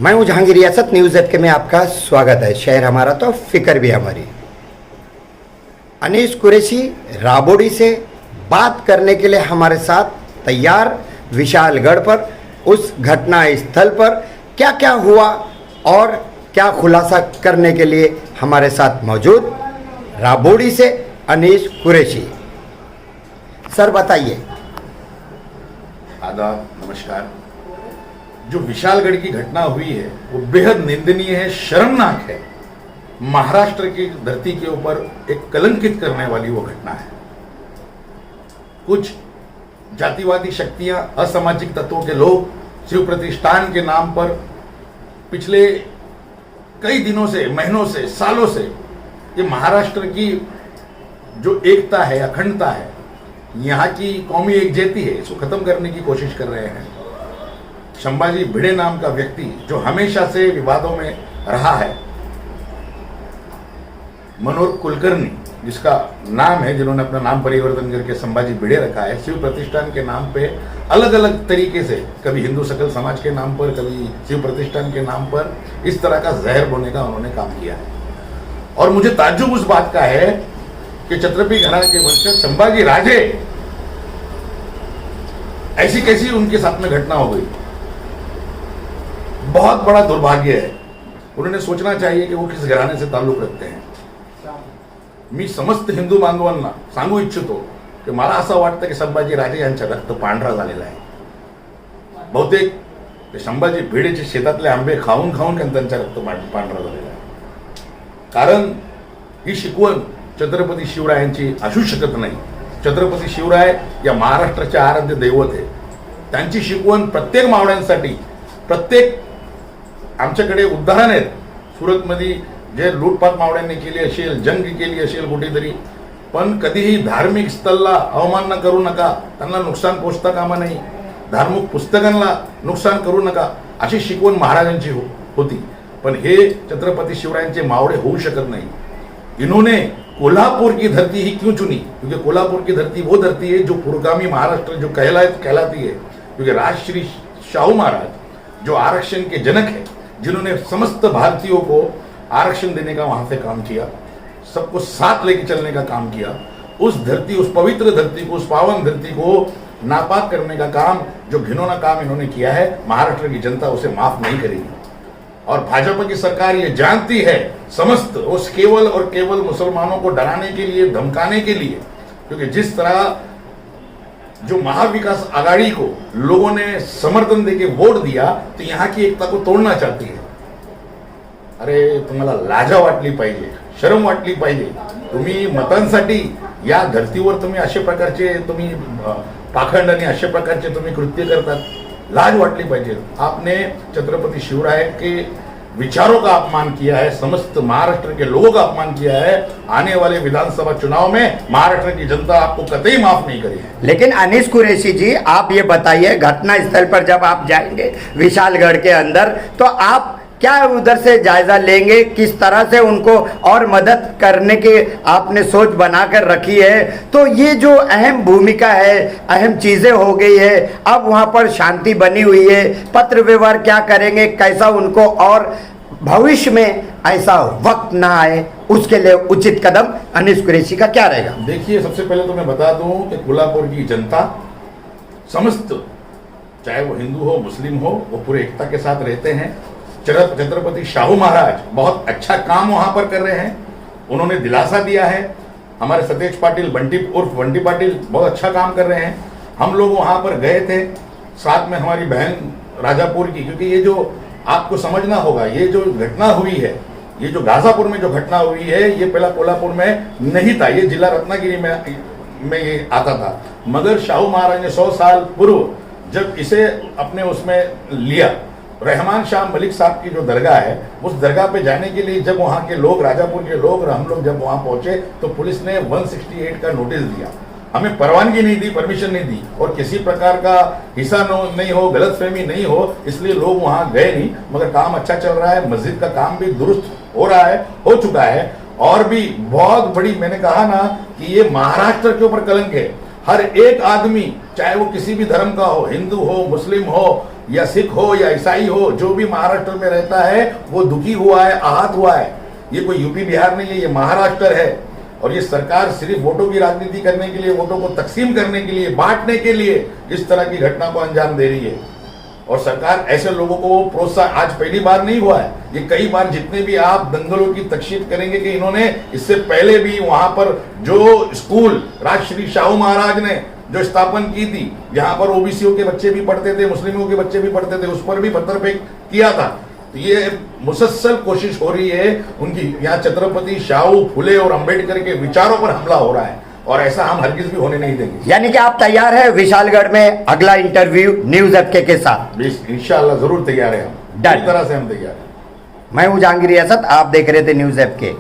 मैं हूं जहांगीर रियासत, न्यूज़ एफ के में आपका स्वागत है। शहर हमारा तो फिक्र भी हमारी। अनीस कुरैशी राबोडी से बात करने के लिए हमारे साथ तैयार। विशालगढ़ पर उस घटना स्थल पर क्या क्या हुआ और क्या खुलासा करने के लिए हमारे साथ मौजूद राबोडी से अनीस कुरैशी। सर बताइए। आदाब, नमस्कार। जो विशालगढ़ की घटना हुई है वो बेहद निंदनीय है, शर्मनाक है। महाराष्ट्र की धरती के ऊपर एक कलंकित करने वाली वो घटना है। कुछ जातिवादी शक्तियां, असामाजिक तत्वों के लोग शिव प्रतिष्ठान के नाम पर पिछले कई दिनों से, महीनों से, सालों से ये महाराष्ट्र की जो एकता है, अखंडता है, यहाँ की कौमी एकजुटता है, इसको खत्म करने की कोशिश कर रहे हैं। संभाजी भिड़े नाम का व्यक्ति जो हमेशा से विवादों में रहा है, मनोहर कुलकर्णी जिसका नाम है, जिन्होंने अपना नाम परिवर्तन करके संभाजी भिड़े रखा है, शिव प्रतिष्ठान के नाम पे अलग अलग तरीके से, कभी हिंदू सकल समाज के नाम पर, कभी शिव प्रतिष्ठान के नाम पर इस तरह का जहर बोने का उन्होंने काम किया है। और मुझे ताज्जुब उस बात का है कि छत्रपति घराने के वंशज संभाजी राजे, ऐसी कैसी उनके साथ में घटना हो गई। बहुत बड़ा दुर्भाग्य है। उन्होंने सोचना चाहिए कि वो किस घराने से ताल्लुक रखते हैं। मी समस्त हिंदू बांधवांना सांगू इच्छितो की मला असं वाटतं की संभाजी राजे यांचं रक्त पांढरा झालेलं आहे। बहुतेक ते संभाजी भिडेचे शेतातले आंबे खाऊन खाऊन त्यांचं रक्त पांढरा झालेलं आहे। कारण ही शिकवण छत्रपती शिवरायांची असू शकत नाही। छत्रपती शिवराय या महाराष्ट्राचे आराध्य दैवत आहे। त्यांची शिकवण प्रत्येक मावळ्यांसाठी, प्रत्येक आमच्याकडे उदाहरण आहेत सुरतमध्ये जे लूटपाट मावळ्यांनी केली असेल, जंग केली असेल कुठेतरी, पण कधीही धार्मिक स्थळाला अवमान करू नका, त्यांना नुकसान पोचता कामा नाही, धार्मिक पुस्तकांना नुकसान करू नका, अशी शिकवण महाराजांची होती। पण हे छत्रपती शिवरायांचे मावळे होऊ शकत नाही। इन्होंने कोल्हापुर की धरती ही क्यों चुनी? क्योंकि कोल्हापुर की धरती वो धरती है जो पुरोगामी महाराष्ट्र जो कहलाती है। क्योंकि राजश्री शाहू महाराज जो आरक्षण के जनक है, जिन्होंने समस्त भारतीयों को आरक्षण देने का वहां से काम किया, सबको साथ लेके चलने का काम किया, उस धरती, उस पवित्र धरती को, उस पावन धरती को नापाक करने का काम, जो घिनौना काम इन्होंने किया है, महाराष्ट्र की जनता उसे माफ नहीं करेगी। और भाजपा की सरकार ये जानती है, समस्त उस केवल और केवल मुसलमानों को डराने के लिए, धमकाने के लिए, क्योंकि जिस तरह जो महाविकास आघाड़ी को लोगों ने समर्थन देके वोट दिया, तो यहाँ की एकता को तोड़ना चाहती है। अरे तुम्हाला लाजा वाटली पाहिजे, शरम वाटली पाहिजे। तुम्ही मतांसाठी या धर्तीवर तुम्ही अशा प्रकारचे तुम्ही पाखंड आणि अशा प्रकारचे तुम्ही कृत्य करतात, लाज वाटली पाहिजे। आपने छत्रपति शिवराय के विचारों का अपमान किया है, समस्त महाराष्ट्र के लोगों का अपमान किया है। आने वाले विधानसभा चुनाव में महाराष्ट्र की जनता आपको कतई माफ नहीं करेगी। लेकिन अनीस कुरैशी जी, आप ये बताइए, घटना स्थल पर जब आप जाएंगे विशालगढ़ के अंदर, तो आप क्या उधर से जायजा लेंगे? किस तरह से उनको और मदद करने की आपने सोच बनाकर रखी है? तो ये जो अहम भूमिका है, अहम चीजें हो गई है, अब वहाँ पर शांति बनी हुई है, पत्र व्यवहार क्या करेंगे, कैसा उनको, और भविष्य में ऐसा वक्त ना आए उसके लिए उचित कदम अनीस कुरैशी का क्या रहेगा? देखिए, सबसे पहले तो मैं बता दूं कि कोल्हापुर की जनता समस्त, चाहे वो हिंदू हो, मुस्लिम हो, वो पूरे एकता के साथ रहते हैं। छत्रपति शाहू महाराज बहुत अच्छा काम वहां पर कर रहे हैं, उन्होंने दिलासा दिया है। हमारे सतेज पाटिल, बंटी पाटिल बहुत अच्छा काम कर रहे हैं। हम लोग वहां पर गए थे, साथ में हमारी बहन राजापुर की, क्योंकि ये जो आपको समझना होगा, ये जो घटना हुई है, ये जो गाजापुर में जो घटना हुई है, ये पहला कोल्हापुर में नहीं था, ये जिला रत्नागिरी में ये आता था। मगर शाहू महाराज ने 100 साल पूर्व जब इसे अपने उसमें लिया, रहमान शाह मलिक साहब की जो दरगाह है, उस दरगाह पे जाने के लिए जब वहाँ के लोग, राजापुर के लोग और हम लोग जब वहाँ पहुंचे, तो पुलिस ने 168 का नोटिस दिया। हमें परवानगी नहीं दी, परमिशन नहीं दी, और किसी प्रकार का हिस्सा नहीं हो, गलतफहमी नहीं हो, इसलिए लोग वहाँ गए नहीं। मगर काम अच्छा चल रहा है, मस्जिद का काम भी दुरुस्त हो रहा है, हो चुका है। और भी बहुत बड़ी, मैंने कहा ना कि ये महाराष्ट्र के ऊपर कलंक है। हर एक आदमी, चाहे वो किसी भी धर्म का हो, हिंदू हो, मुस्लिम हो, या सिख हो या ईसाई हो, जो भी महाराष्ट्र में रहता है वो दुखी हुआ है, आहत हुआ है। ये कोई यूपी बिहार नहीं है, ये महाराष्ट्र है। और ये सरकार सिर्फ वोटों की राजनीति करने के लिए, वोटों को तकसीम करने के लिए, बांटने के लिए इस तरह की घटना को अंजाम दे रही है। और सरकार ऐसे लोगों को प्रोत्साहन, आज पहली बार नहीं हुआ है, ये कई बार जितने भी आप दंगलों की तकशीफ करेंगे कि इन्होंने इससे पहले भी वहां पर जो स्कूल राजश्री शाहू महाराज ने जो स्थापन की थी, जहां पर ओबीसीओ के बच्चे भी पढ़ते थे, मुस्लिमों के बच्चे भी पढ़ते थे, उस पर भी पत्थर फेंक किया था। तो ये मुसलसल कोशिश हो रही है उनकी, यहाँ छत्रपति शाहू, फुले और अंबेडकर के विचारों पर हमला हो रहा है, और ऐसा हम हरगिज भी होने नहीं देंगे। यानी कि आप तैयार है विशालगढ़ में अगला इंटरव्यू न्यूज एफ के साथ? इंशाल्लाह जरूर तैयार है हम, डन। पूरी तरह से हम तैयार हैं। मैं हूं जहांगीर रियासत, आप देख रहे थे न्यूज एफ के।